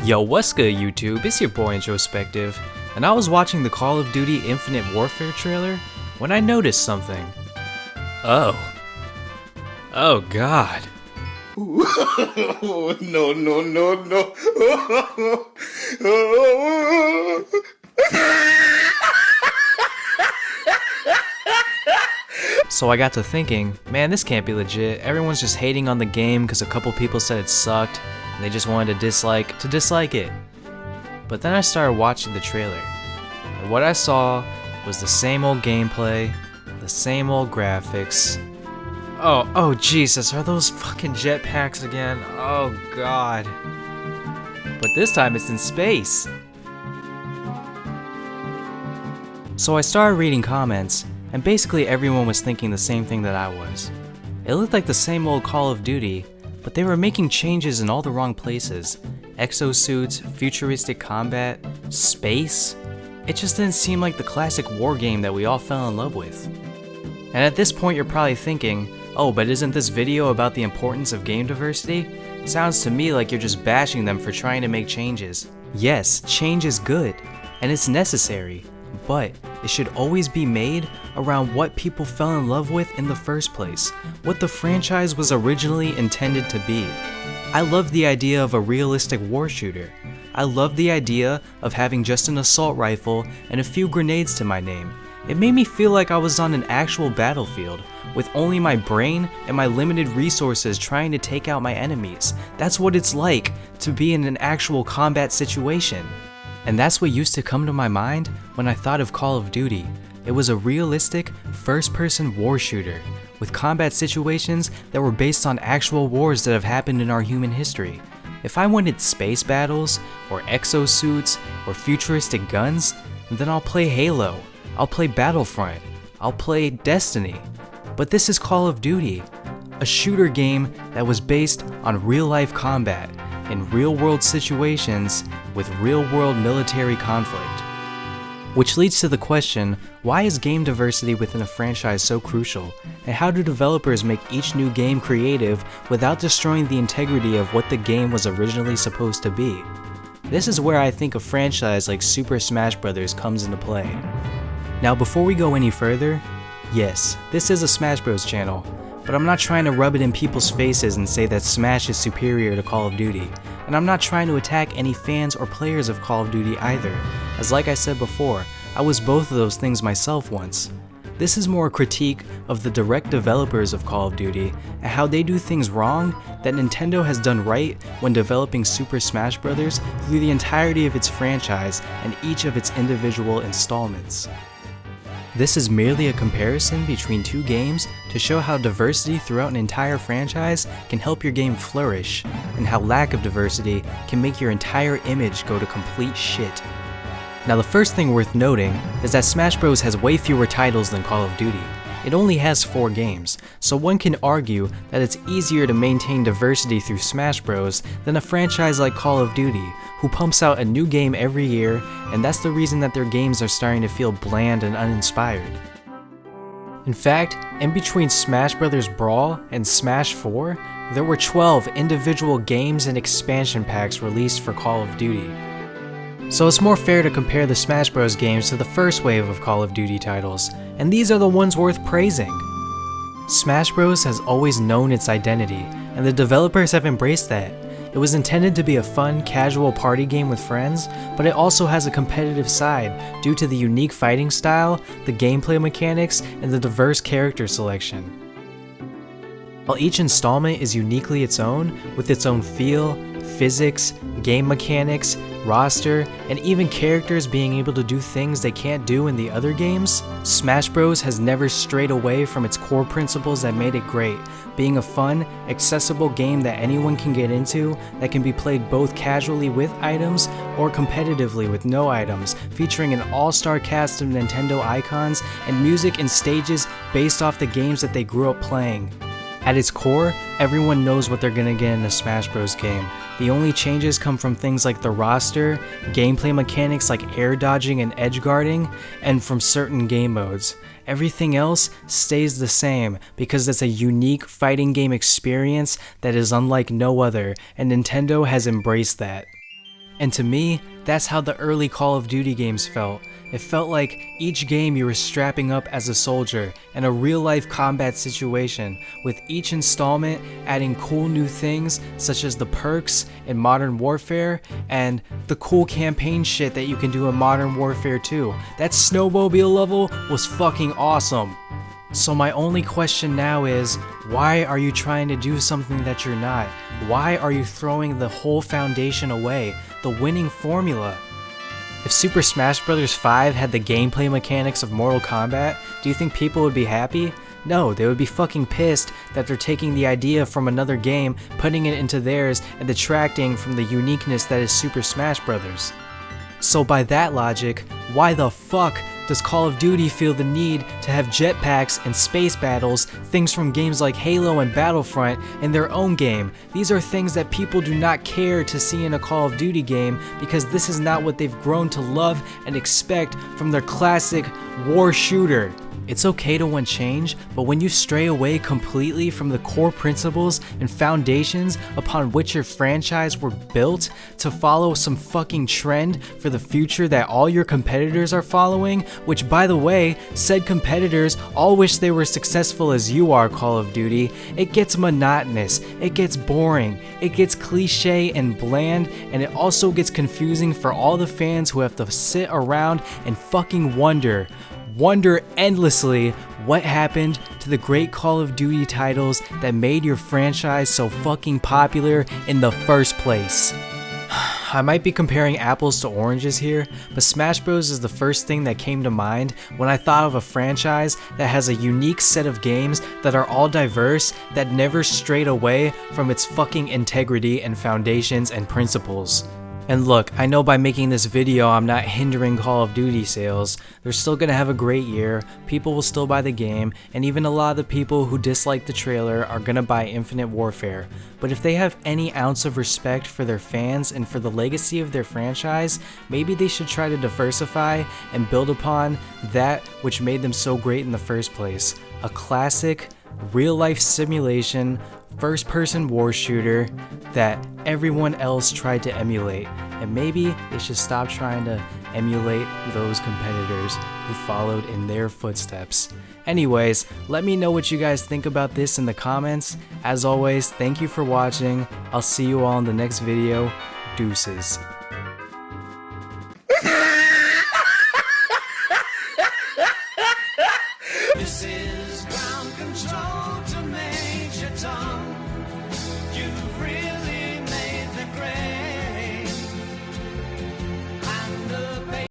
Yo, what's good YouTube? It's your boy Introspective, and I was watching the Call of Duty Infinite Warfare trailer when I noticed something. Oh god. No. So I got to thinking, man, this can't be legit. Everyone's just hating on the game because a couple people said it sucked, and they just wanted to dislike it. But then I started watching the trailer, and what I saw was the same old gameplay, the same old graphics. Oh Jesus, are those fucking jetpacks again? Oh god. But this time it's in space. So I started reading comments, and basically everyone was thinking the same thing that I was. It looked like the same old Call of Duty, but they were making changes in all the wrong places. Exosuits, futuristic combat, space. It just didn't seem like the classic war game that we all fell in love with. And at this point you're probably thinking, oh, but isn't this video about the importance of game diversity? Sounds to me like you're just bashing them for trying to make changes. Yes, change is good, and it's necessary, but it should always be made around what people fell in love with in the first place, what the franchise was originally intended to be. I love the idea of a realistic war shooter. I love the idea of having just an assault rifle and a few grenades to my name. It made me feel like I was on an actual battlefield, with only my brain and my limited resources trying to take out my enemies. That's what it's like to be in an actual combat situation. And that's what used to come to my mind when I thought of Call of Duty. It was a realistic, first-person war shooter, with combat situations that were based on actual wars that have happened in our human history. If I wanted space battles, or exosuits, or futuristic guns, then I'll play Halo, I'll play Battlefront, I'll play Destiny. But this is Call of Duty, a shooter game that was based on real-life combat, in real-world situations, with real-world military conflict. Which leads to the question, why is game diversity within a franchise so crucial, and how do developers make each new game creative without destroying the integrity of what the game was originally supposed to be? This is where I think a franchise like Super Smash Bros. Comes into play. Now before we go any further, yes, this is a Smash Bros. Channel, but I'm not trying to rub it in people's faces and say that Smash is superior to Call of Duty, and I'm not trying to attack any fans or players of Call of Duty either, as like I said before, I was both of those things myself once. This is more a critique of the direct developers of Call of Duty and how they do things wrong that Nintendo has done right when developing Super Smash Bros. Through the entirety of its franchise and each of its individual installments. This is merely a comparison between two games to show how diversity throughout an entire franchise can help your game flourish, and how lack of diversity can make your entire image go to complete shit. Now the first thing worth noting is that Smash Bros has way fewer titles than Call of Duty. It only has 4 games, so one can argue that it's easier to maintain diversity through Smash Bros than a franchise like Call of Duty, who pumps out a new game every year, and that's the reason that their games are starting to feel bland and uninspired. In fact, in between Smash Bros. Brawl and Smash 4, there were 12 individual games and expansion packs released for Call of Duty. So it's more fair to compare the Smash Bros. Games to the first wave of Call of Duty titles, and these are the ones worth praising. Smash Bros. Has always known its identity, and the developers have embraced that. It was intended to be a fun, casual party game with friends, but it also has a competitive side due to the unique fighting style, the gameplay mechanics, and the diverse character selection. While each installment is uniquely its own, with its own feel, physics, game mechanics, roster, and even characters being able to do things they can't do in the other games, Smash Bros. Has never strayed away from its core principles that made it great, being a fun, accessible game that anyone can get into, that can be played both casually with items or competitively with no items, featuring an all-star cast of Nintendo icons and music and stages based off the games that they grew up playing. At its core, everyone knows what they're gonna get in a Smash Bros. Game. The only changes come from things like the roster, gameplay mechanics like air dodging and edge guarding, and from certain game modes. Everything else stays the same because it's a unique fighting game experience that is unlike no other, and Nintendo has embraced that. And to me, that's how the early Call of Duty games felt. It felt like each game you were strapping up as a soldier in a real-life combat situation, with each installment adding cool new things such as the perks in Modern Warfare and the cool campaign shit that you can do in Modern Warfare 2. That snowmobile level was fucking awesome. So my only question now is, why are you trying to do something that you're not? Why are you throwing the whole foundation away, the winning formula? If Super Smash Bros. 5 had the gameplay mechanics of Mortal Kombat, do you think people would be happy? No, they would be fucking pissed that they're taking the idea from another game, putting it into theirs, and detracting from the uniqueness that is Super Smash Bros. So by that logic, why the fuck does Call of Duty feel the need to have jetpacks and space battles, things from games like Halo and Battlefront, in their own game? These are things that people do not care to see in a Call of Duty game because this is not what they've grown to love and expect from their classic war shooter. It's okay to want change, but when you stray away completely from the core principles and foundations upon which your franchise were built to follow some fucking trend for the future that all your competitors are following, which by the way, said competitors all wish they were successful as you are, Call of Duty, it gets monotonous, it gets boring, it gets cliche and bland, and it also gets confusing for all the fans who have to sit around and fucking wonder endlessly what happened to the great Call of Duty titles that made your franchise so fucking popular in the first place. I might be comparing apples to oranges here, but Smash Bros is the first thing that came to mind when I thought of a franchise that has a unique set of games that are all diverse, that never strayed away from its fucking integrity and foundations and principles. And look, I know by making this video I'm not hindering Call of Duty sales. They're still gonna have a great year, people will still buy the game, and even a lot of the people who dislike the trailer are gonna buy Infinite Warfare. But if they have any ounce of respect for their fans and for the legacy of their franchise, maybe they should try to diversify and build upon that which made them so great in the first place. A classic, real-life simulation, first-person war shooter that everyone else tried to emulate, and maybe they should stop trying to emulate those competitors who followed in their footsteps. Anyways, let me know what you guys think about this in the comments. As always, thank you for watching. I'll see you all in the next video. Deuces. This is